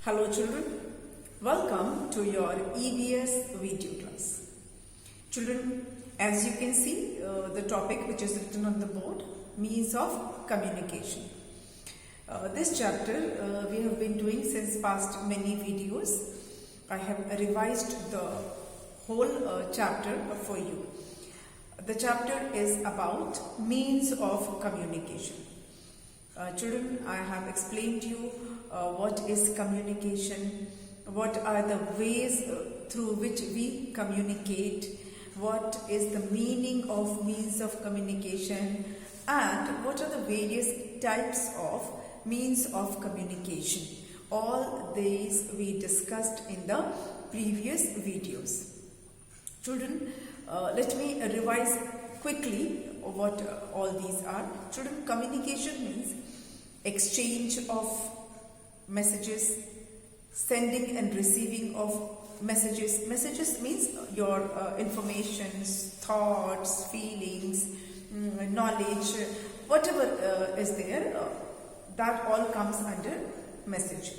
Hello children, welcome to your EVS video class. Children, as you can see, the topic which is written on the board, means of communication. This chapter we have been doing since past many videos. I have revised the whole chapter for you. The chapter is about means of communication. Children, I have explained to you what is communication, what are the ways through which we communicate, what is the meaning of means of communication, and what are the various types of means of communication. All these we discussed in the previous videos. Children, let me revise quickly what all these are. Children, communication means exchange of messages, sending and receiving of messages. Messages means your informations, thoughts, feelings, knowledge, whatever is there, that all comes under message.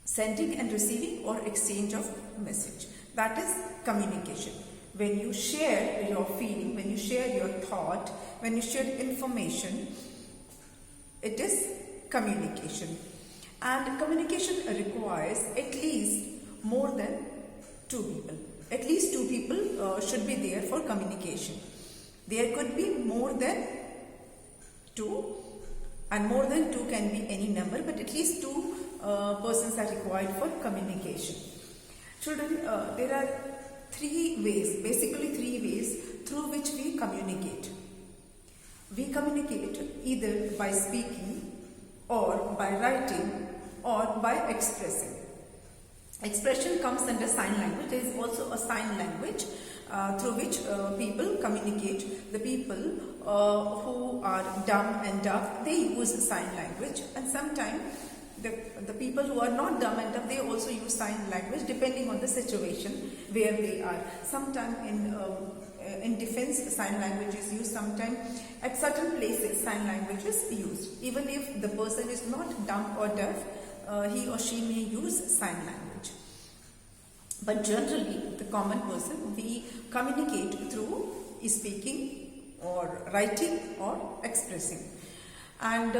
Sending and receiving or exchange of message, that is communication. When you share your feeling, when you share your thought, when you share information, it is communication. And communication requires at least more than two people. At least two people should be there for communication. There could be more than two, and more than two can be any number, but at least two persons are required for communication. Children, there are basically three ways through which we communicate. We communicate either by speaking, or by writing, or by expressing. Expression comes under sign language. There is also a sign language through which people communicate. The people who are dumb and deaf, they use sign language, and sometimes the people who are not dumb and deaf, they also use sign language depending on the situation where they are. Sometimes in defense, sign language is used. Sometimes at certain places, sign language is used. Even if the person is not dumb or deaf, he or she may use sign language. But generally, the common person, we communicate through speaking or writing or expressing. And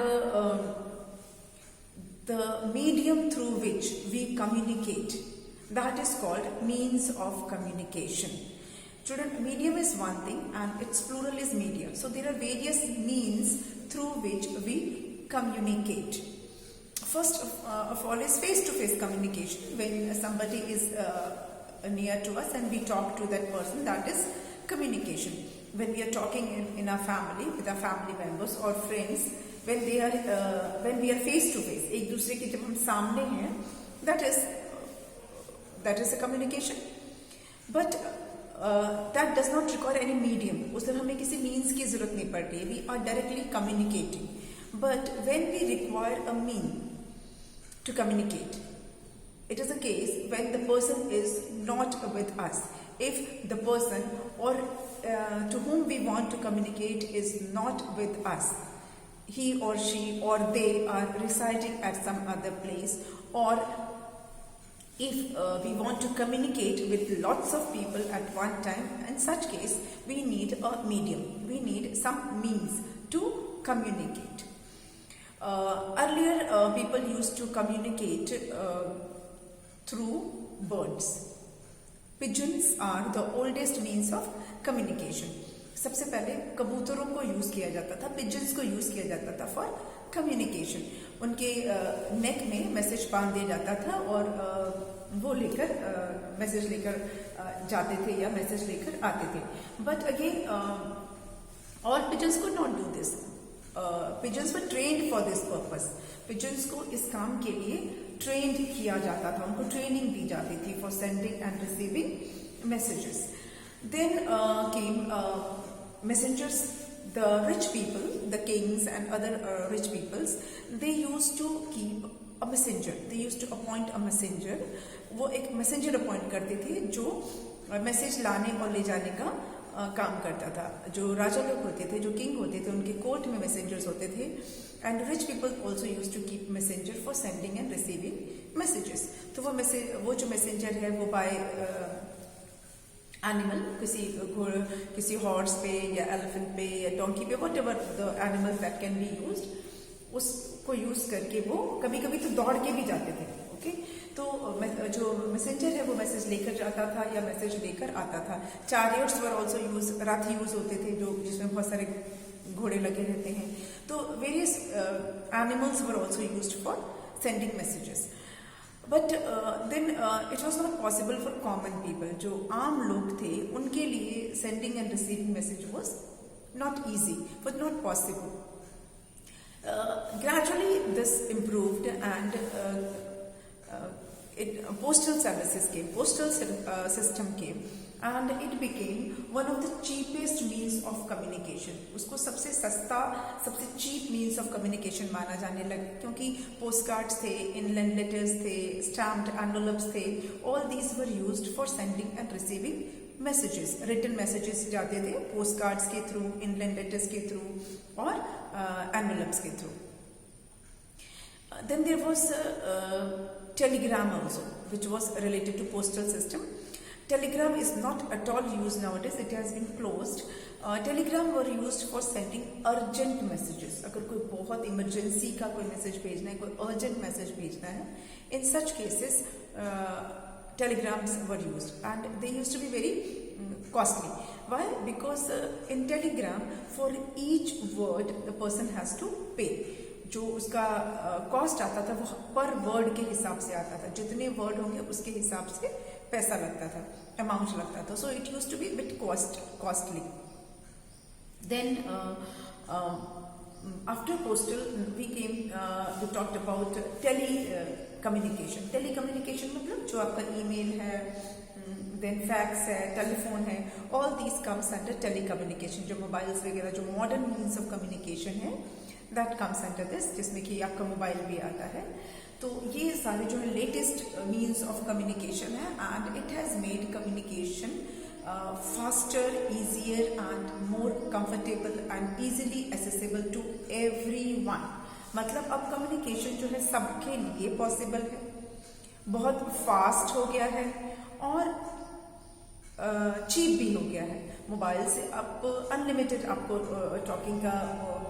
the medium through which we communicate, that is called means of communication. Children, medium is one thing and its plural is media. So there are various means through which we communicate. First of all is face-to-face communication. When somebody is near to us and we talk to that person, that is communication. When we are talking in our family, with our family members or friends, when we are face-to-face, एक दूसरे के जब हम सामने हैं, that is a communication. But that does not require any medium. उसमें हमें किसी means की जरूरत नहीं पड़ती. We are directly communicating. But when we require a mean to communicate, it is a case when the person is not with us. If the person or to whom we want to communicate is not with us, he or she or they are residing at some other place, or if we want to communicate with lots of people at one time, in such case we need a medium, we need some means to communicate. Earlier people used to communicate through birds. Pigeons are the oldest means of communication. सबसे पहले कबूतरों को use किया जाता था, pigeons को use किया जाता था फॉर कम्युनिकेशन. उनके नेक में मैसेज बांध दिया जाता था और वो लेकर मैसेज लेकर जाते थे या मैसेज लेकर आते थे. But again all pigeons could not do this. Pigeons were trained for this purpose. Pigeons को इस काम के लिए ट्रेंड किया जाता था, उनको ट्रेनिंग दी जाती थी for sending and receiving messages. Then came messengers. The rich people, the kings and other rich peoples, they used to keep a messenger. They used to appoint a messenger. वो एक messenger appoint करते थे जो message लाने और ले जाने का काम करता था। जो राजा लोग होते थे, जो किंग होते थे, उनके कोर्ट में मैसेंजर्स होते थे, and rich people also used to keep messenger for sending and receiving messages. तो वो जो मैसेंजर है वो बाय एनिमल, किसी हॉर्स पे या एलिफेंट पे या डोंकी पे, what ever the animal that can be use, उसको यूज करके वो कभी कभी तो दौड़ के भी जाते थे। ओके, तो जो मैसेंजर है वो मैसेज लेकर जाता था या मैसेज लेकर आता था। Chariots were also use, Rath use होते थे जो जिसमें बहुत सारे घोड़े लगे रहते हैं। तो various animals were also used for sending messages. But then it was not possible for common people. जो आम लोग थे उनके लिए sending and receiving message was not easy, was not possible. Gradually this improved and postal services came, postal system came, and it became one of the cheapest means of communication. उसको सबसे सस्ता, सबसे cheap means of communication माना जाने लगा, क्योंकि post cards थे, inland letters थे, स्टैम्प्ड एनवेलप्स थे, all these were used for sending and receiving messages. Written messages जाते थे पोस्ट कार्ड्स के थ्रू, इनलैंड लेटर्स के थ्रू और एनवेलप्स के through. Then there was telegram also which was related to postal system. Telegram is not at all used nowadays, it has been closed. Telegram were used for sending urgent messages. अगर कोई बहुत emergency का कोई message भेजना है, कोई urgent message भेजना है, in such cases telegrams were used and they used to be very costly. Why? Because in telegram for each word the person has to pay. जो उसका कॉस्ट आता था वो पर वर्ड के हिसाब से आता था, जितने वर्ड होंगे उसके हिसाब से पैसा लगता था, अमाउंट लगता था। So it used to be bit costly. Then after postal we talked about telecommunication. Telecommunication मतलब जो आपका ईमेल है, देन फैक्स है, टेलीफोन है, all these comes under telecommunication. जो मोबाइल्स वगैरह, जो मॉडर्न मीन्स ऑफ कम्युनिकेशन है, दैट कम्स अंडर दिस, जिसमें कि आपका मोबाइल भी आता है। तो ये सारे जो है लेटेस्ट मीन्स ऑफ कम्युनिकेशन है, and it has made communication faster, easier and more comfortable and easily accessible to everyone. मतलब अब कम्युनिकेशन जो है सबके लिए पॉसिबल है, बहुत फास्ट हो गया है और चीप भी हो गया है। मोबाइल से अब अनलिमिटेड आपको टॉकिंग का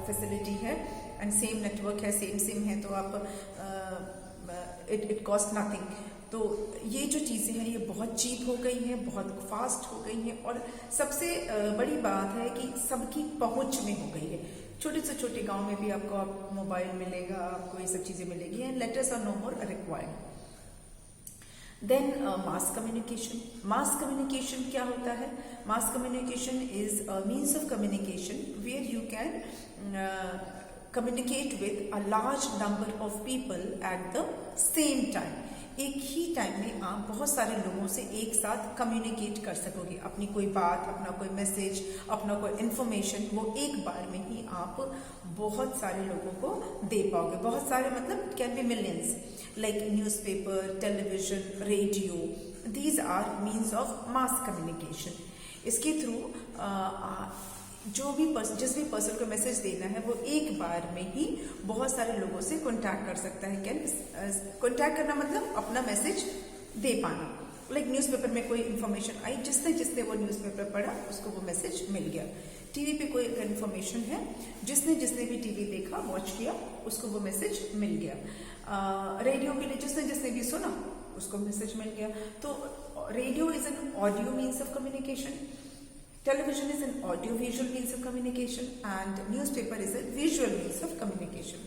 फैसिलिटी है, एंड सेम नेटवर्क है, सेम सिम है, तो आप इट कॉस्ट नथिंग। तो ये जो चीज़ें हैं ये बहुत चीप हो गई हैं, बहुत फास्ट हो गई हैं, और सबसे बड़ी बात है कि सबकी पहुंच में हो गई है। छोटे से छोटे गांव में भी आपको मोबाइल मिलेगा, आपको ये सब चीज़ें मिलेगी, and letters are no more required. Then mass communication. Mass communication क्या होता है? Mass communication is a means of communication where you can communicate with a large number of people at the same time. एक ही time में आप बहुत सारे लोगों से एक साथ कम्युनिकेट कर सकोगे। अपनी कोई बात, अपना कोई मैसेज, अपना कोई इन्फॉर्मेशन, वो एक बार में ही आप बहुत सारे लोगों को दे पाओगे। बहुत सारे मतलब can be millions, like newspaper, television, radio, these are means of mass communication. इसके थ्रू जिस भी पर्सन को मैसेज देना है वो एक बार में ही बहुत सारे लोगों से कांटेक्ट कर सकता है। कैन कांटेक्ट करना मतलब अपना मैसेज दे पाना। लाइक न्यूज़पेपर में कोई इन्फॉर्मेशन आई, जिसने वो न्यूज़पेपर पढ़ा उसको वो मैसेज मिल गया। टीवी पे कोई इन्फॉर्मेशन है, जिसने भी टीवी देखा, वॉच किया, उसको वो मैसेज मिल गया। रेडियो के लिए जिसने भी सुना उसको मैसेज मिल गया। तो radio is an audio means of communication, television is an audio visual means of communication, and newspaper is a visual means of communication.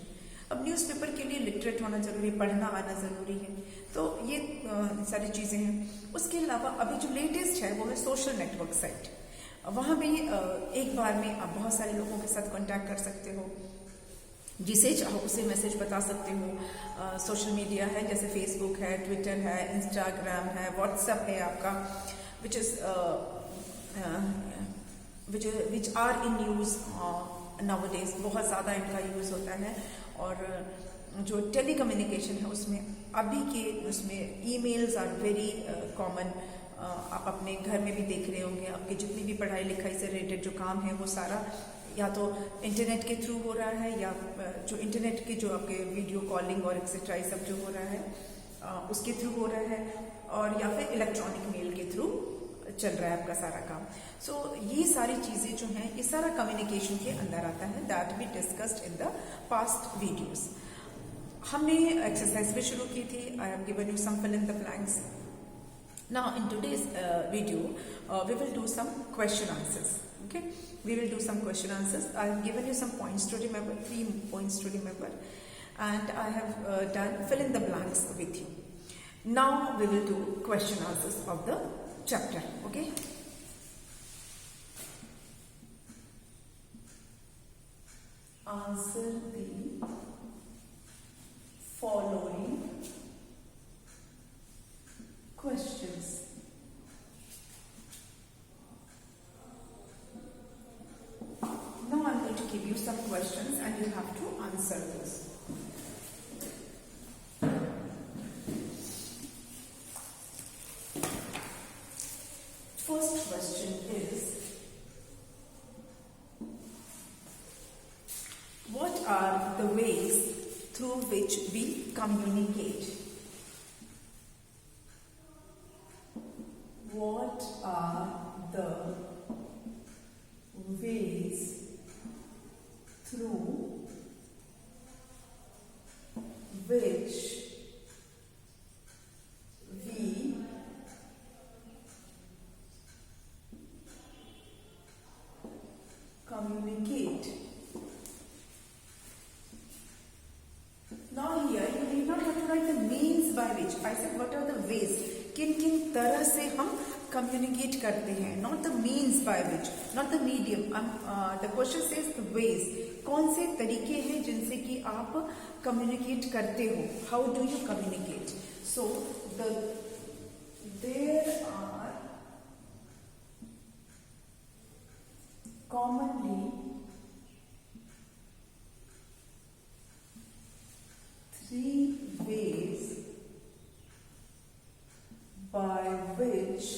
अब न्यूज़पेपर के लिए लिटरेट होना जरूरी है, पढ़ना आना जरूरी है, तो ये सारी चीजें हैं। उसके अलावा अभी जो लेटेस्ट है वो है सोशल नेटवर्क साइट। वहां भी एक बार में आप बहुत सारे लोगों के साथ कांटेक्ट कर सकते हो, जिसे चाहो उसे मैसेज बता सकते हो। सोशल मीडिया है, जैसे फेसबुक है, ट्विटर है, इंस्टाग्राम है, व्हाट्सएप है आपका, which are in use nowadays। बहुत ज़्यादा इनका यूज़ होता है। और जो टेली कम्युनिकेशन है उसमें ईमेल्स आर वेरी कॉमन, आप अपने घर में भी देख रहे होंगे, आपके जितनी भी पढ़ाई लिखाई से रिलेटेड जो काम है वो सारा या तो इंटरनेट के थ्रू हो रहा है, या जो इंटरनेट के जो आपके वीडियो कॉलिंग और एक्सेट्रा ये सब जो हो रहा है उसके थ्रू हो रहा है, और या फिर इलेक्ट्रॉनिक मेल के थ्रू चल रहा है आपका सारा काम। सो ये सारी चीजें जो हैं ये सारा कम्युनिकेशन के अंदर आता है, that we discussed in the past videos. हमने एक्सरसाइज भी शुरू की थी, I have given you some fill in the blanks. Now in today's video we will do some question answers. Okay, we will do some question answers. I have given you some points to remember, 3 points to remember, and I have done fill in the blanks with you. Now we will do question answers of the chapter. Okay, answer the following questions. Now I'm going to give you some questions and you have to answer those. First question is, what are the ways through which we communicate? What are the ways through which we communicate? Now here you need not have to write the means by which. I said what are the ways, किन किन तरह से हम communicate करते हैं, not the means by which, not the medium. The question says the ways, कौन से तरीके हैं जिनसे कि आप कम्युनिकेट करते हो, how do you communicate. So there are commonly 3 ways by which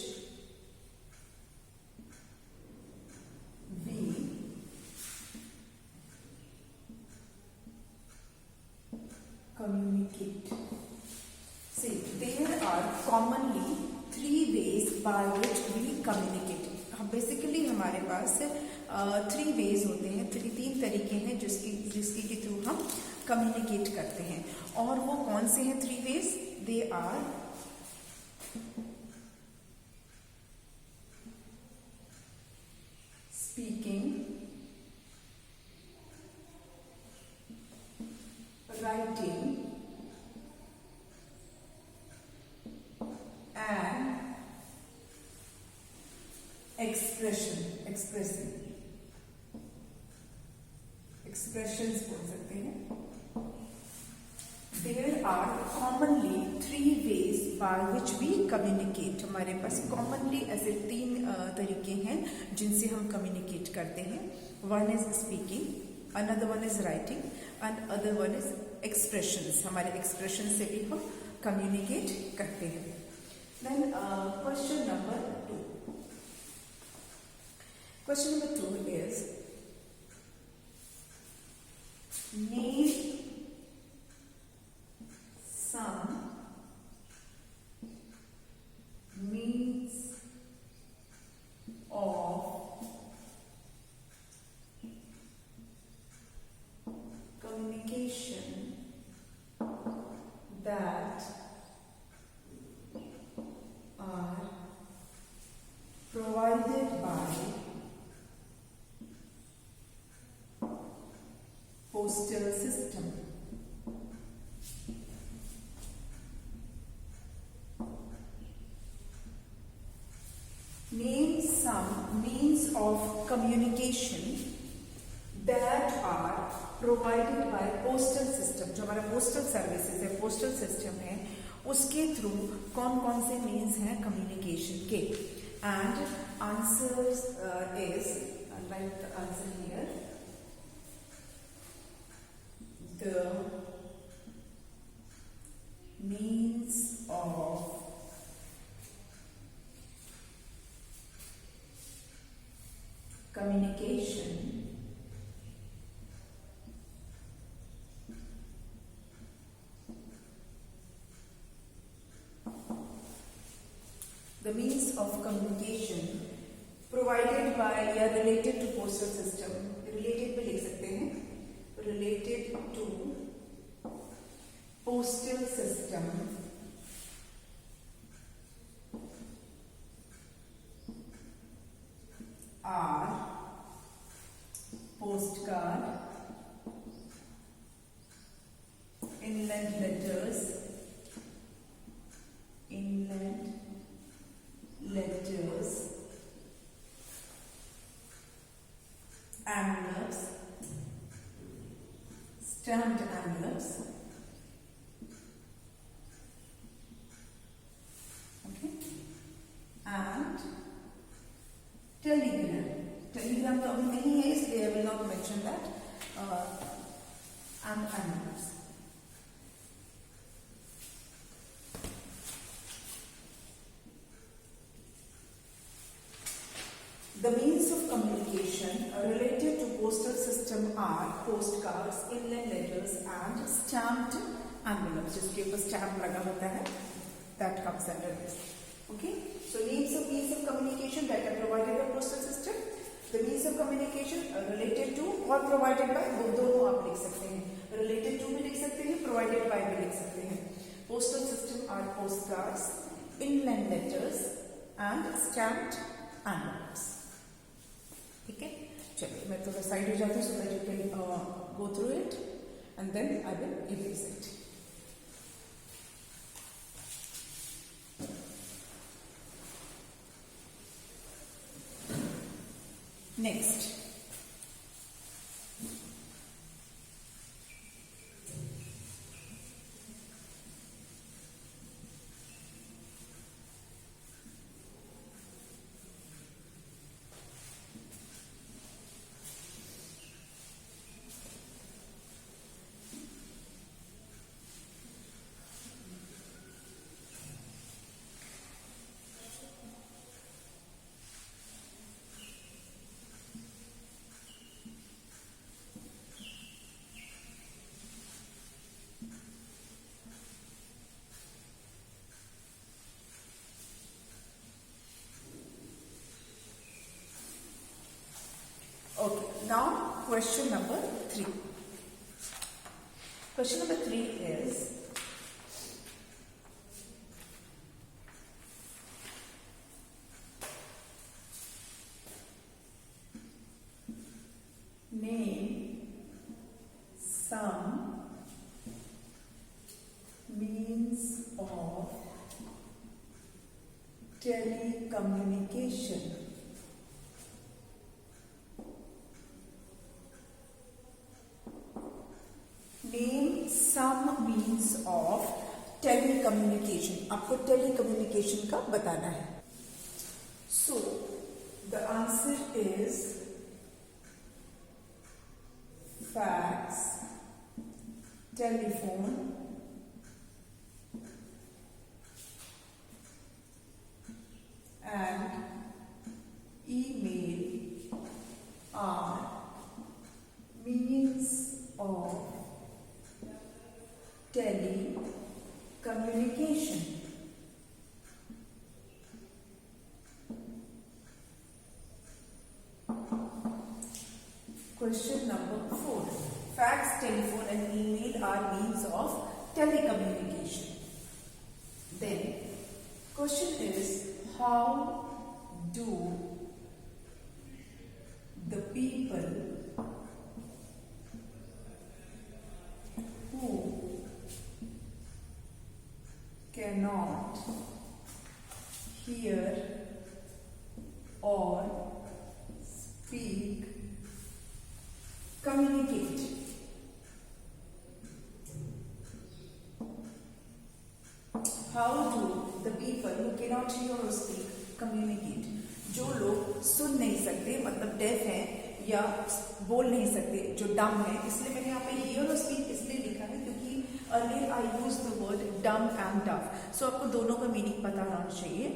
we communicate. See, there are commonly 3 ways by which we communicate. Basically हमारे पास 3 ways होते हैं, 3 तरीके हैं जिसके के थ्रू हम कम्युनिकेट करते हैं। और वो कौन से हैं 3 ways? They are speaking, writing, and expressing. Expressions बोल सकते हैं। There are commonly 3 ways by which we communicate. हमारे पास commonly ऐसे 3 तरीके हैं जिनसे हम communicate करते हैं। One is speaking, another one is writing, and other one is expressions. हमारे expressions से भी हम communicate करते हैं। Then question number 2. Question number 2 is, name some means of communication that are provided by postal system. Name some means of communication that are provided by postal system. जो हमारा postal services है, postal system है, उसके through कौन कौन से means हैं communication के। And answers is, I'll write the answer here. The means of communication the means of communication provided by या related to postal system, related भी लिख सकते हैं, related to postal system are postcard, inland letters, envelopes, stamped envelopes, okay, and telegram. Telegram तो अभी नहीं है इसलिए I will not mention that. And envelopes. The means of communication related to postal system are postcards, inland letters, and stamped envelopes. जिसके ऊपर stamp लगा होता है, that comes under this. Okay. So names of means of communication that are provided by postal system. The means of communication related to or provided by, वो दोनों आप लिख सकते हैं. Related to भी लिख सकते हैं, provided by भी लिख सकते हैं. Postal system are postcards, inland letters, and stamped envelopes. ठीक है, चलिए मैं थोड़ा साइड हो जाती हूँ so that you can go through it and then I will erase it. Next, okay, now question number 3. Question number 3 is name some means of telecommunication name some means of telecommunication. आपको telecommunication का बताना है. So the answer is fax, telephone, and email are means of telecommunication. Question number 4. Fax, telephone, and email are means of telecommunication. Then, question is, how do the people who cannot hear or speak communicate? How do the people who cannot hear or speak communicate? जो लोग सुन नहीं सकते, मतलब def हैं या बोल नहीं सकते, जो डम है, इसलिए मैंने यहाँ पे हियर और स्पीक इसलिए लिखा है क्योंकि earlier I use the word डम एंड डफ. सो आपको दोनों का मीनिंग पता होना चाहिए.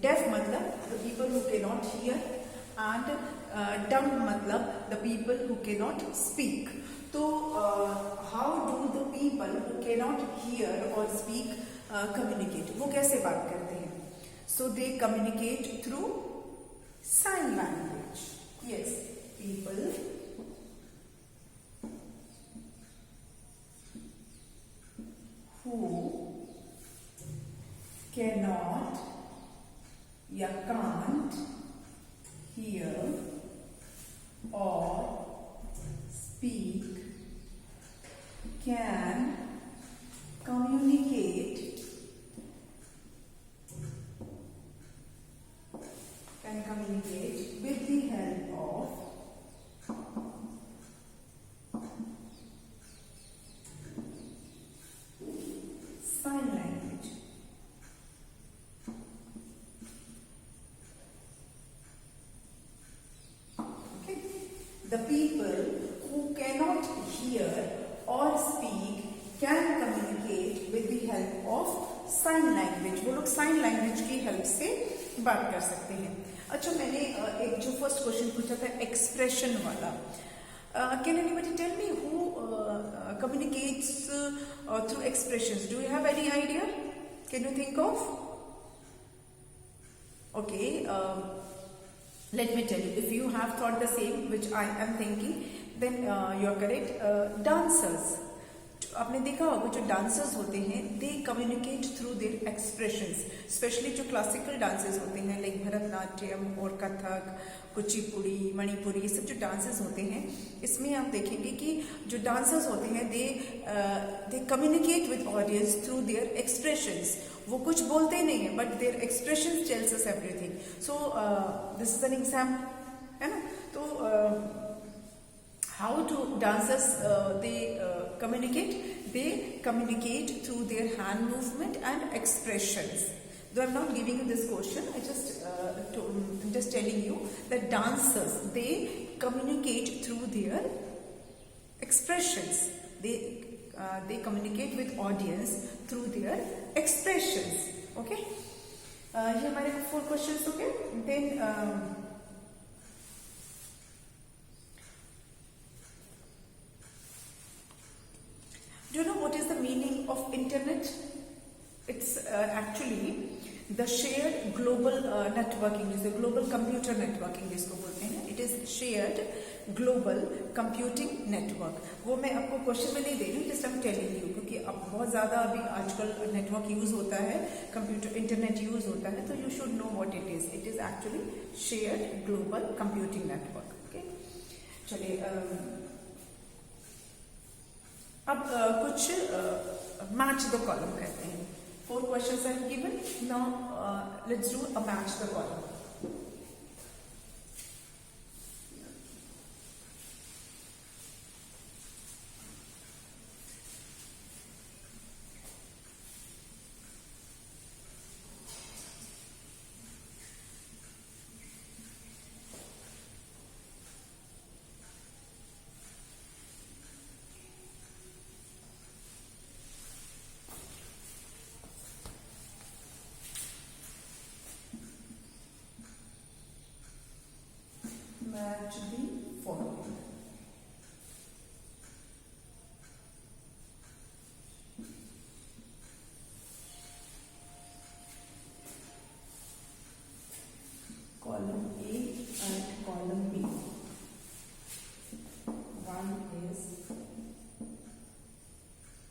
डेफ मतलब the people who can not here and dumb मतलब the people who cannot speak. तो how do the people who cannot hear or speak communicate? वो कैसे बात करते हैं? So they communicate through sign language. Yes, people who cannot या can't hear or speak can communicate with the help of sign language. Okay, the people who cannot hear or speak can communicate with the help of sign language. वो लोग sign language की help से बात कर सकते हैं. अच्छा, मैंने एक जो फर्स्ट क्वेश्चन पूछा था एक्सप्रेशन वाला, can anybody tell me who communicates through expressions? Do you have any idea? Can you think of? Okay, let me tell you, if you have thought the same which I am thinking, then you are correct. Dancers, आपने देखा होगा जो dancers होते हैं they communicate through their expressions, specially जो classical dances होते हैं like Bharatanatyam और कथक, कुचिपुड़ी, मणिपुरी, ये सब जो डांसेस होते हैं इसमें आप देखेंगे कि जो डांसर्स होते हैं they communicate with audience through their expressions. वो कुछ बोलते नहीं है but their expressions tells us everything. So this is an example, है ना? तो how do dancers they communicate? They communicate through their hand movement and expressions. Though I'm not giving you this question, I'm just telling you that dancers they communicate through their expressions. They communicate with audience through their expressions. Okay, ये हमारे 4 questions हो गए. Then do you know what is the meaning of internet? It's actually the shared global networking, जिसे global computer networking जिसको बोलते हैं. It is shared global computing network. वो मैं आपको क्वेश्चन में नहीं दे रही हूँ, just I'm telling you, क्योंकि अब बहुत ज़्यादा अभी आजकल नेटवर्क यूज होता है, कंप्यूटर इंटरनेट यूज होता है, तो you should know what it is. It is actually shared global computing network. Okay, चलिए अब कुछ मैच द कॉलम करते हैं. 4 questions are given. Now let's do a match the column. Match the following. Column A and column B. One is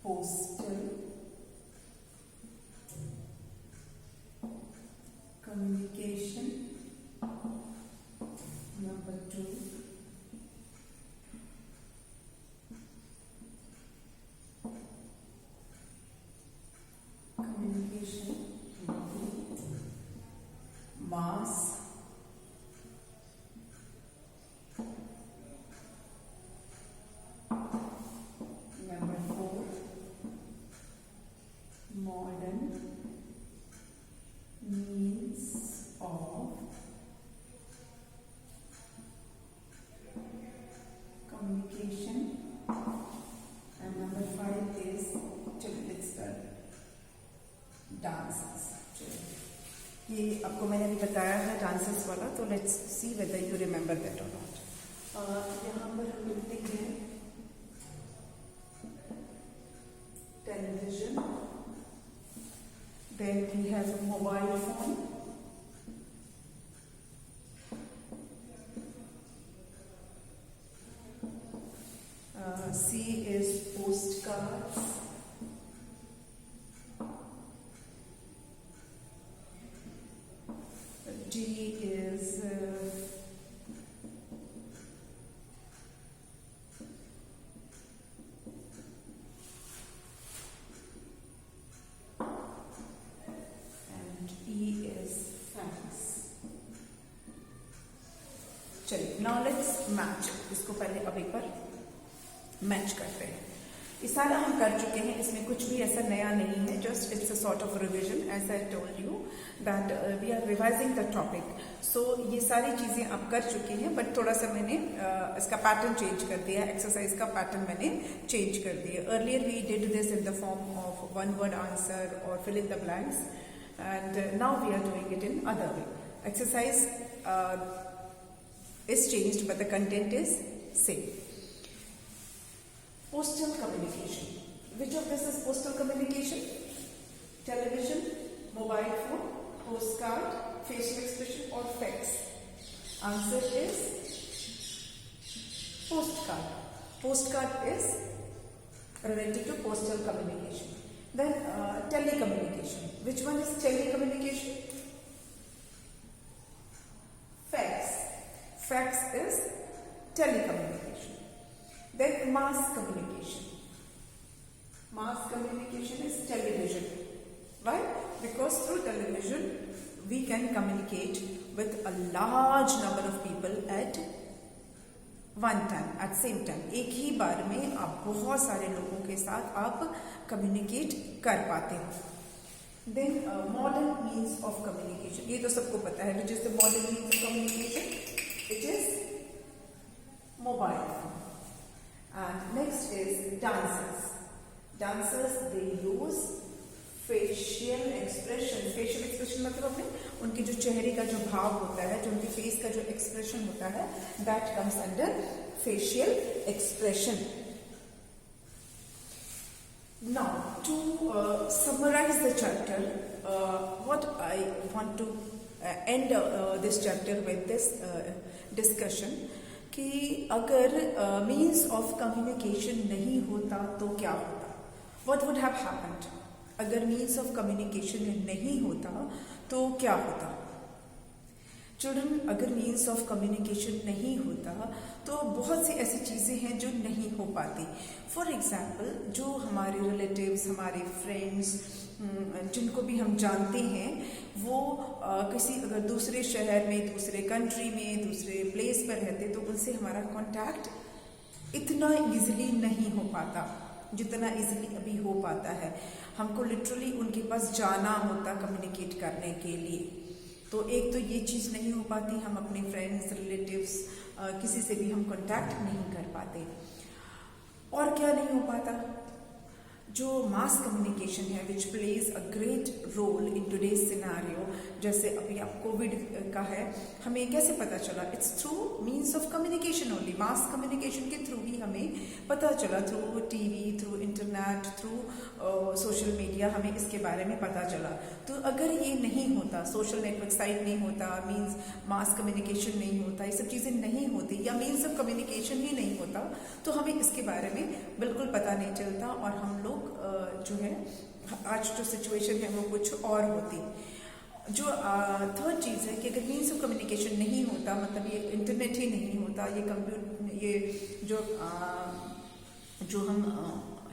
postal communication. Number 2, communication mass number 4, modern means of communication, and number 5 is dances. ये आपको मैंने अभी बताया है dances वाला, तो let's see whether you remember that और नॉट। यहाँ पर हम लिखते हैं television, then we have mobile phone, C is postcards, D is and E is fans। चलिए, नाउ लेट्स मैच इसको, पहले अब एक बार मैच करते हैं। ये सारा हम कर चुके हैं, इसमें कुछ भी ऐसा नया नहीं है, just it's a sort of revision as I told you that we are revising the topic. So ये सारी चीजें आप कर चुके हैं, बट थोड़ा सा मैंने इसका पैटर्न चेंज कर दिया, एक्सरसाइज का पैटर्न मैंने चेंज कर दिया। Earlier we did this in the form of one word answer और fill in the blanks, and now we are doing it in other way. Exercise is changed but the content is same. Postal communication. Which of this is postal communication? Television, mobile phone, postcard, facial expression or fax? Answer is postcard. Postcard is related to postal communication. Then telecommunication. Which one is telecommunication? Fax. Fax is telecommunication. Then mass communication. Mass communication is television. Why? Because through television we can communicate with a large number of people at one time, at same time. एक ही बार में आप बहुत सारे लोगों के साथ आप communicate कर पाते हैं. Then modern means of communication. ये तो सबको पता है. Which is the modern means of communication? It is mobile phone. And next is dancers. Dancers, they use facial expression. Facial expression मतलब अपने उनके जो चेहरे का जो भाव होता है, जो उनके फेस का जो एक्सप्रेशन होता है, that comes under facial expression. Now, to summarize the chapter, what I want to end this chapter with this discussion कि अगर means of communication नहीं होता तो क्या होता? What would have happened? अगर means of communication नहीं होता तो क्या होता? Children, अगर means of communication नहीं होता तो बहुत सी ऐसी चीजें हैं जो नहीं हो पाती. For example, जो हमारे relatives, हमारे friends, जिनको भी हम जानते हैं, वो किसी अगर दूसरे शहर में, दूसरे कंट्री में, दूसरे प्लेस पर रहते तो उनसे हमारा कांटेक्ट इतना इजीली नहीं हो पाता जितना इजीली अभी हो पाता है. हमको लिटरली उनके पास जाना होता कम्युनिकेट करने के लिए. तो एक तो ये चीज़ नहीं हो पाती, हम अपने फ्रेंड्स, रिलेटिव्स, किसी से भी हम कांटेक्ट नहीं कर पाते. और क्या नहीं हो पाता? जो मास कम्युनिकेशन है which plays a great role in today's scenario. जैसे अभी आप कोविड का है, हमें कैसे पता चला? It's through means of communication only. Mass communication के थ्रू ही हमें पता चला, through TV, through internet, through social media हमें इसके बारे में पता चला. तो अगर ये नहीं होता, सोशल नेटवर्क साइट नहीं होता, मीन्स मास कम्युनिकेशन नहीं होता, ये सब चीज़ें नहीं होती, या मीन्स ऑफ कम्युनिकेशन ही नहीं होता, तो हमें इसके बारे में बिल्कुल पता नहीं चलता और हम लोग जो है आज जो सिचुएशन है वो कुछ और होती. जो थर्ड चीज़ है कि अगर मीन्स ऑफ कम्युनिकेशन नहीं होता, मतलब ये इंटरनेट ही नहीं होता, ये कंप्यूटर, ये जो हम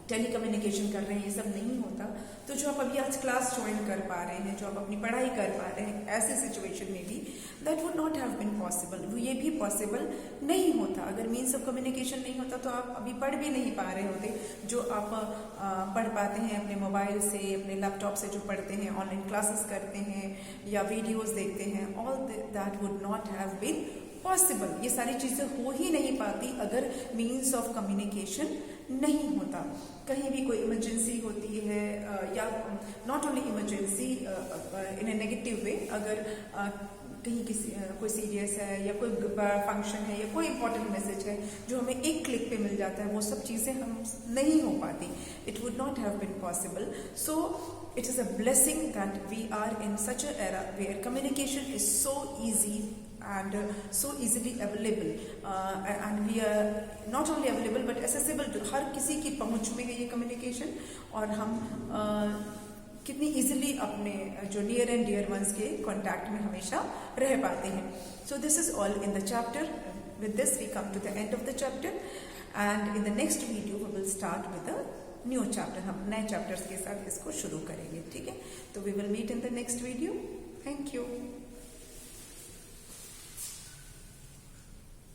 टेली कम्युनिकेशन कर रहे हैं, ये सब नहीं होता, तो जो आप अभी आज क्लास ज्वाइन कर पा रहे हैं, जो आप अपनी पढ़ाई कर पा रहे हैं, ऐसे सिचुएशन में भी that would not have been possible. ये भी पॉसिबल नहीं होता. अगर मीन्स ऑफ कम्युनिकेशन नहीं होता तो आप अभी पढ़ भी नहीं पा रहे होते. जो आप पढ़ पाते हैं अपने मोबाइल से, अपने लैपटॉप से जो पढ़ते हैं, ऑनलाइन क्लासेस करते हैं या वीडियोज़ देखते हैं, all that would not have been possible. ये सारी चीज़ें हो ही नहीं पाती अगर मीन्स ऑफ कम्युनिकेशन नहीं होता। कहीं भी कोई इमरजेंसी होती है या not only emergency in A negative way, अगर कहीं कोई सीरियस है या कोई फंक्शन है या कोई इंपॉर्टेंट मैसेज है जो हमें एक क्लिक पे मिल जाता है, वो सब चीज़ें हम नहीं हो पाती। It would not have been possible. So it is a blessing that we are in such an era where communication is so easy and so easily available, and we are not only available but accessible to हर किसी की पहुंच में है ये communication, और हम कितनी easily अपने जो near and dear ones के contact में हमेशा रह पाते हैं। So this is all in the chapter. With this we come to the end of the chapter, and in the next video we will start with the new chapter. हम नए chapters के साथ इसको शुरू करेंगे, ठीक है। तो we will meet in the next video. Thank you.